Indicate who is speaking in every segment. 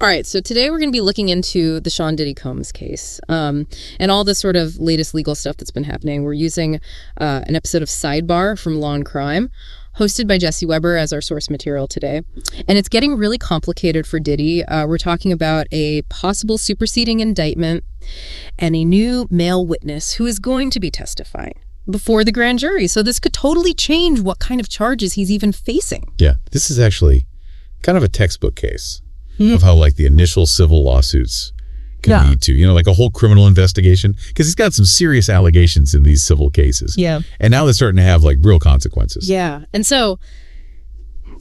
Speaker 1: All right, so today we're going to be looking into the Sean Diddy Combs case and all the sort of latest legal stuff that's been happening. We're using an episode of Sidebar from Law and Crime, hosted by Jesse Weber as our source material today. And it's getting really complicated for Diddy. We're talking about a possible superseding indictment and a new male witness who is going to be testifying before the grand jury. So this could totally change what kind of charges he's even facing.
Speaker 2: Yeah, this is actually kind of a textbook case of how like the initial civil lawsuits can lead to, you know, like a whole criminal investigation, because he's got some serious allegations in these civil cases.
Speaker 1: Yeah.
Speaker 2: And now they're starting to have like real consequences.
Speaker 1: Yeah. And so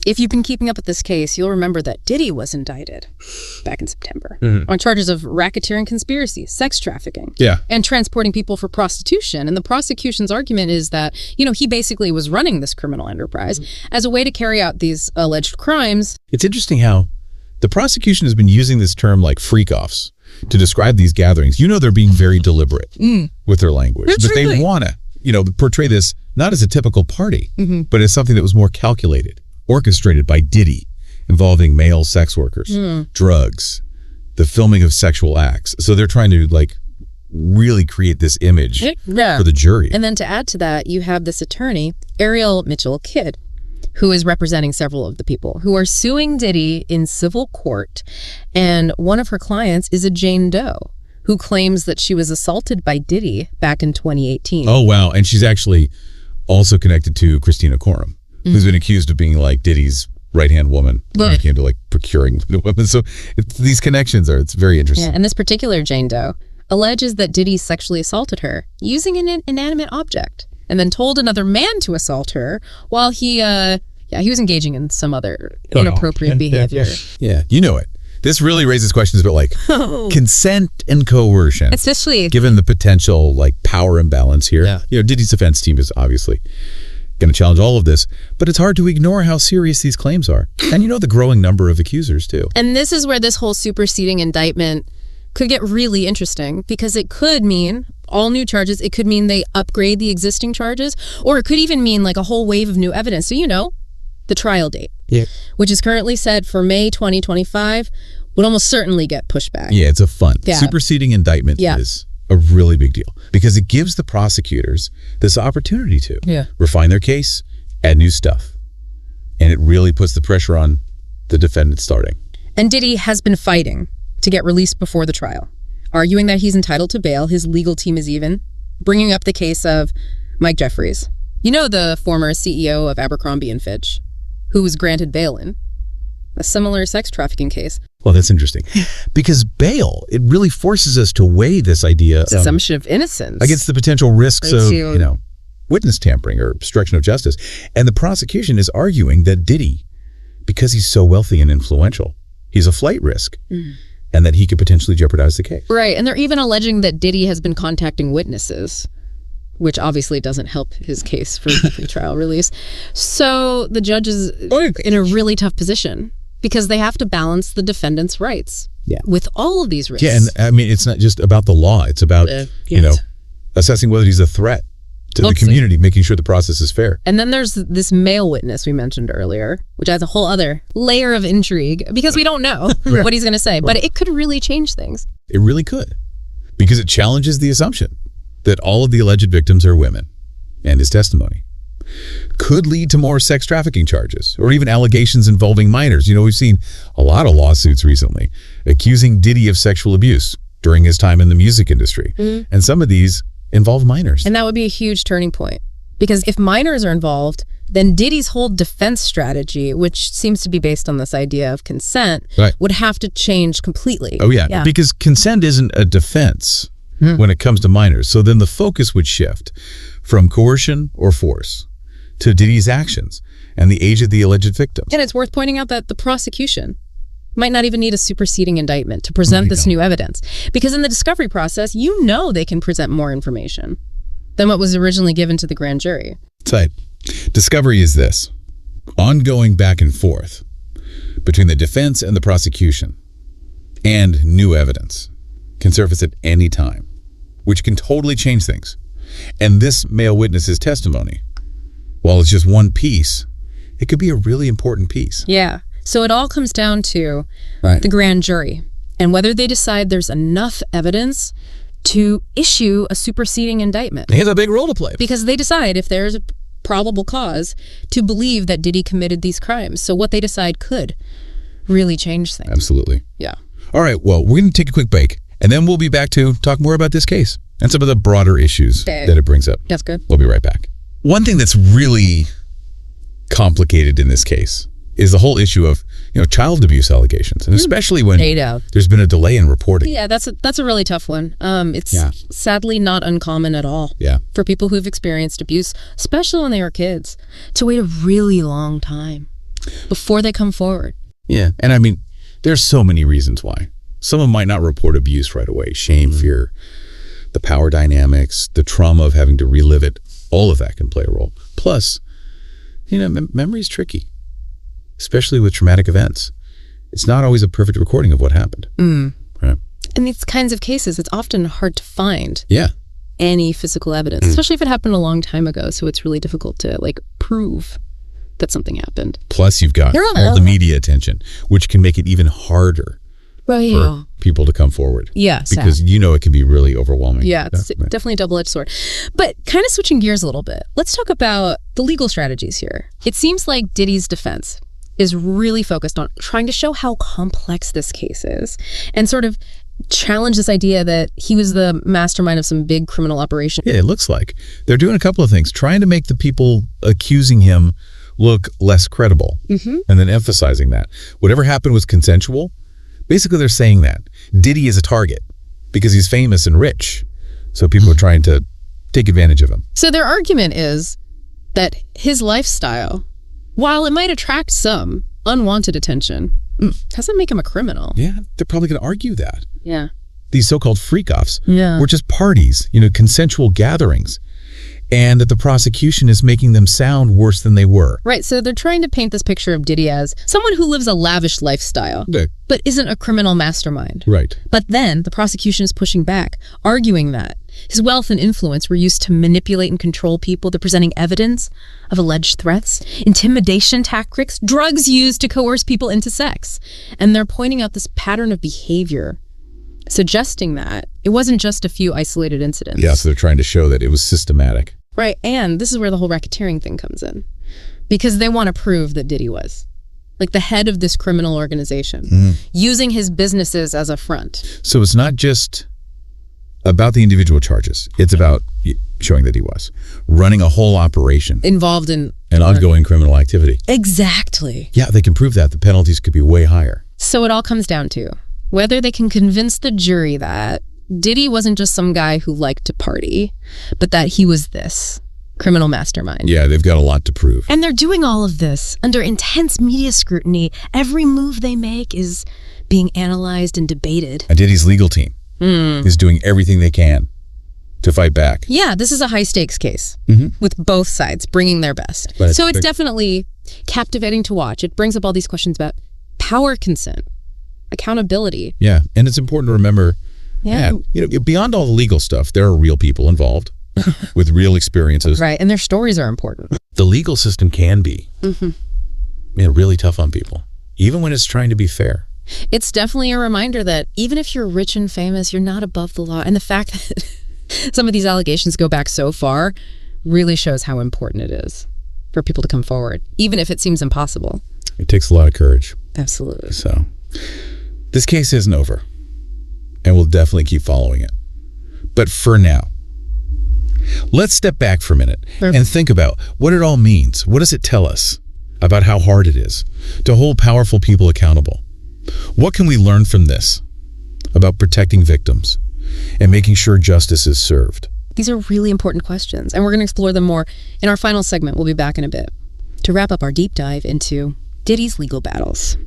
Speaker 1: if you've been keeping up with this case, you'll remember that Diddy was indicted back in September on charges of racketeering conspiracy, sex trafficking, and transporting people for prostitution. And the prosecution's argument is that, you know, he basically was running this criminal enterprise as a way to carry out these alleged crimes.
Speaker 2: It's interesting how the prosecution has been using this term like freak-offs to describe these gatherings. You know, they're being very deliberate with their language, but they want to, you know, portray this not as a typical party, but as something that was more calculated, orchestrated by Diddy, involving male sex workers, drugs, the filming of sexual acts. So they're trying to like really create this image for the jury.
Speaker 1: And then to add to that, you have this attorney, Ariel Mitchell Kidd, who is representing several of the people who are suing Diddy in civil court. And one of her clients is a Jane Doe who claims that she was assaulted by Diddy back in 2018.
Speaker 2: Oh, wow. And she's actually also connected to Christina Coram, who's been accused of being like Diddy's right-hand woman when it came to like procuring the women. So these connections it's very interesting.
Speaker 1: Yeah, and this particular Jane Doe alleges that Diddy sexually assaulted her using an inanimate object, and then told another man to assault her while he was engaging in some other inappropriate behavior.
Speaker 2: Yeah, you know it. This really raises questions about like consent and coercion,
Speaker 1: especially
Speaker 2: given the potential like power imbalance here. You know, Diddy's defense team is obviously going to challenge all of this, but it's hard to ignore how serious these claims are, and you know the growing number of accusers too.
Speaker 1: And this is where this whole superseding indictment could get really interesting, because it could mean all new charges. It could mean they upgrade the existing charges, or it could even mean like a whole wave of new evidence. So, you know, the trial date, which is currently set for May 2025, would almost certainly get pushed back.
Speaker 2: Yeah, it's a fun. Superseding indictment is a really big deal, because it gives the prosecutors this opportunity to refine their case, add new stuff. And it really puts the pressure on the defendant starting.
Speaker 1: And Diddy has been fighting to get released before the trial, arguing that he's entitled to bail. His legal team is even bringing up the case of Mike Jeffries. You know, the former CEO of Abercrombie & Fitch, who was granted bail in a similar sex trafficking case.
Speaker 2: Well, that's interesting, because bail, it really forces us to weigh this idea of
Speaker 1: assumption of innocence
Speaker 2: against the potential risks of, you know, witness tampering or obstruction of justice. And the prosecution is arguing that Diddy, because he's so wealthy and influential, he's a flight risk. And that he could potentially jeopardize the case.
Speaker 1: Right, and they're even alleging that Diddy has been contacting witnesses, which obviously doesn't help his case for pre-trial release. So the judge is in a really tough position, because they have to balance the defendant's rights with all of these risks.
Speaker 2: Yeah, and I mean, it's not just about the law. It's about, you know, assessing whether he's a threat to the community, making sure the process is fair.
Speaker 1: And then there's this male witness we mentioned earlier, which adds a whole other layer of intrigue, because we don't know what he's going to say, but it could really change things.
Speaker 2: It really could, because it challenges the assumption that all of the alleged victims are women, and his testimony could lead to more sex trafficking charges or even allegations involving minors. You know, we've seen a lot of lawsuits recently accusing Diddy of sexual abuse during his time in the music industry. And some of these involve minors.
Speaker 1: And that would be a huge turning point, because if minors are involved, then Diddy's whole defense strategy, which seems to be based on this idea of consent, would have to change completely.
Speaker 2: Oh, yeah, because consent isn't a defense when it comes to minors. So then the focus would shift from coercion or force to Diddy's actions and the age of the alleged victims.
Speaker 1: And it's worth pointing out that the prosecution might not even need a superseding indictment to present this new evidence, because in the discovery process, you know, they can present more information than what was originally given to the grand jury.
Speaker 2: Right. Discovery is this: ongoing back and forth between the defense and the prosecution, and new evidence can surface at any time, which can totally change things. And this male witness's testimony, while it's just one piece, it could be a really important piece.
Speaker 1: Yeah. So it all comes down to the grand jury and whether they decide there's enough evidence to issue a superseding indictment.
Speaker 2: He has a big role to play.
Speaker 1: Because they decide if there's a probable cause to believe that Diddy committed these crimes. So what they decide could really change things.
Speaker 2: Absolutely.
Speaker 1: Yeah.
Speaker 2: All right, well, we're going to take a quick break, and then we'll be back to talk more about this case and some of the broader issues that it brings up.
Speaker 1: That's good.
Speaker 2: We'll be right back. One thing that's really complicated in this case is the whole issue of, child abuse allegations, and especially when there's been a delay in reporting.
Speaker 1: Yeah, that's a really tough one. It's sadly not uncommon at all for people who've experienced abuse, especially when they were kids, to wait a really long time before they come forward.
Speaker 2: Yeah, and I mean, there's so many reasons why. Someone might not report abuse right away. Shame, fear, the power dynamics, the trauma of having to relive it, all of that can play a role. Plus, memory's tricky, especially with traumatic events. It's not always a perfect recording of what happened. Right?
Speaker 1: In these kinds of cases, it's often hard to find any physical evidence, especially if it happened a long time ago. So it's really difficult to prove that something happened.
Speaker 2: Plus, you've got all the media attention, which can make it even harder for people to come forward.
Speaker 1: Yeah,
Speaker 2: because it can be really overwhelming.
Speaker 1: Yeah, it's definitely a double-edged sword. But kind of switching gears a little bit, let's talk about the legal strategies here. It seems like Diddy's defense is really focused on trying to show how complex this case is and sort of challenge this idea that he was the mastermind of some big criminal operation.
Speaker 2: Yeah, it looks like they're doing a couple of things, trying to make the people accusing him look less credible, and then emphasizing that whatever happened was consensual. Basically, they're saying that Diddy is a target because he's famous and rich, so people are trying to take advantage of him.
Speaker 1: So their argument is that his lifestyle, while it might attract some unwanted attention, doesn't make him a criminal.
Speaker 2: Yeah, they're probably going to argue that.
Speaker 1: Yeah.
Speaker 2: These so-called freak-offs were just parties, consensual gatherings, and that the prosecution is making them sound worse than they were.
Speaker 1: Right, so they're trying to paint this picture of Diddy as someone who lives a lavish lifestyle, but isn't a criminal mastermind.
Speaker 2: Right.
Speaker 1: But then the prosecution is pushing back, arguing that his wealth and influence were used to manipulate and control people. They're presenting evidence of alleged threats, intimidation tactics, drugs used to coerce people into sex. And they're pointing out this pattern of behavior, suggesting that it wasn't just a few isolated incidents.
Speaker 2: Yeah, so they're trying to show that it was systematic.
Speaker 1: Right, and this is where the whole racketeering thing comes in. Because they want to prove that Diddy was the head of this criminal organization, using his businesses as a front.
Speaker 2: So it's not just about the individual charges. It's about showing that he was running a whole operation.
Speaker 1: Involved in
Speaker 2: an ongoing criminal activity.
Speaker 1: Exactly.
Speaker 2: Yeah, they can prove that. The penalties could be way higher.
Speaker 1: So it all comes down to whether they can convince the jury that Diddy wasn't just some guy who liked to party, but that he was this criminal mastermind.
Speaker 2: Yeah, they've got a lot to prove.
Speaker 1: And they're doing all of this under intense media scrutiny. Every move they make is being analyzed and debated.
Speaker 2: And Diddy's legal team is doing everything they can to fight back.
Speaker 1: Yeah, this is a high-stakes case with both sides bringing their best. So it's definitely captivating to watch. It brings up all these questions about power consent, accountability.
Speaker 2: Yeah, and it's important to remember, beyond all the legal stuff, there are real people involved with real experiences.
Speaker 1: Right, and their stories are important.
Speaker 2: The legal system can be really tough on people, even when it's trying to be fair.
Speaker 1: It's definitely a reminder that even if you're rich and famous, you're not above the law. And the fact that some of these allegations go back so far really shows how important it is for people to come forward, even if it seems impossible.
Speaker 2: It takes a lot of courage.
Speaker 1: Absolutely.
Speaker 2: So this case isn't over, and we'll definitely keep following it. But for now, let's step back for a minute and think about what it all means. What does it tell us about how hard it is to hold powerful people accountable? What can we learn from this about protecting victims and making sure justice is served?
Speaker 1: These are really important questions, and we're going to explore them more in our final segment. We'll be back in a bit to wrap up our deep dive into Diddy's legal battles.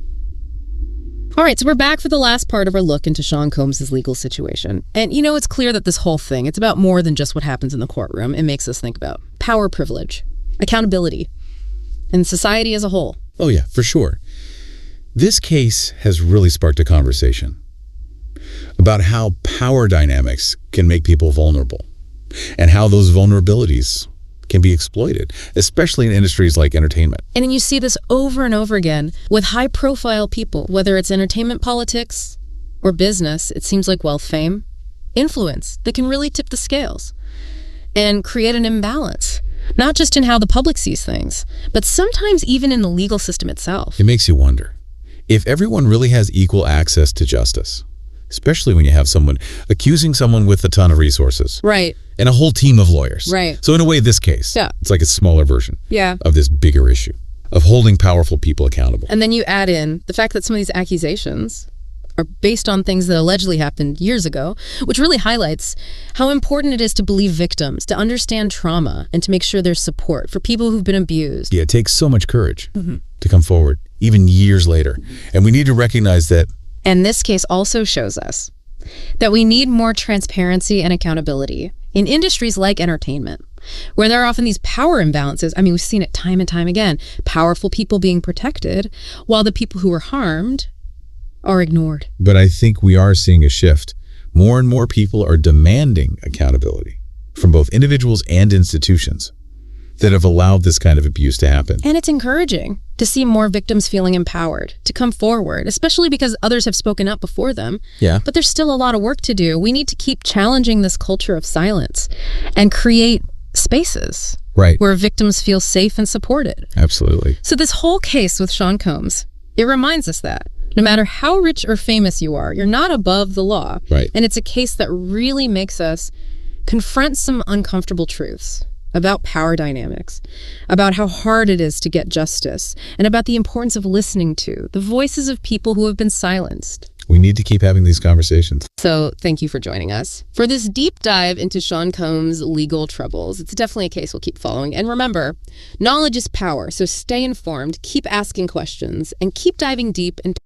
Speaker 1: All right, so we're back for the last part of our look into Sean Combs' legal situation. And it's clear that this whole thing, it's about more than just what happens in the courtroom. It makes us think about power privilege, accountability, and society as a whole.
Speaker 2: Oh yeah, for sure. This case has really sparked a conversation about how power dynamics can make people vulnerable and how those vulnerabilities can be exploited, especially in industries like entertainment.
Speaker 1: And then you see this over and over again with high-profile people, whether it's entertainment politics or business. It seems like wealth, fame, influence that can really tip the scales and create an imbalance, not just in how the public sees things, but sometimes even in the legal system itself.
Speaker 2: It makes you wonder, if everyone really has equal access to justice, especially when you have someone accusing someone with a ton of resources.
Speaker 1: Right.
Speaker 2: And a whole team of lawyers.
Speaker 1: Right.
Speaker 2: So in a way, this case, it's like a smaller version of this bigger issue of holding powerful people accountable.
Speaker 1: And then you add in the fact that some of these accusations are based on things that allegedly happened years ago, which really highlights how important it is to believe victims, to understand trauma, and to make sure there's support for people who've been abused.
Speaker 2: Yeah, it takes so much courage to come forward, even years later. And we need to recognize that.
Speaker 1: And this case also shows us that we need more transparency and accountability in industries like entertainment, where there are often these power imbalances. I mean, we've seen it time and time again. Powerful people being protected, while the people who were harmed are ignored.
Speaker 2: But I think we are seeing a shift. More and more people are demanding accountability from both individuals and institutions that have allowed this kind of abuse to happen.
Speaker 1: And it's encouraging to see more victims feeling empowered to come forward, especially because others have spoken up before them.
Speaker 2: Yeah.
Speaker 1: But there's still a lot of work to do. We need to keep challenging this culture of silence and create spaces where victims feel safe and supported.
Speaker 2: Absolutely.
Speaker 1: So this whole case with Sean Combs, it reminds us that no matter how rich or famous you are, you're not above the law.
Speaker 2: Right.
Speaker 1: And it's a case that really makes us confront some uncomfortable truths about power dynamics, about how hard it is to get justice, and about the importance of listening to the voices of people who have been silenced.
Speaker 2: We need to keep having these conversations.
Speaker 1: So thank you for joining us for this deep dive into Sean Combs' legal troubles. It's definitely a case we'll keep following. And remember, knowledge is power, so stay informed, keep asking questions, and keep diving deep into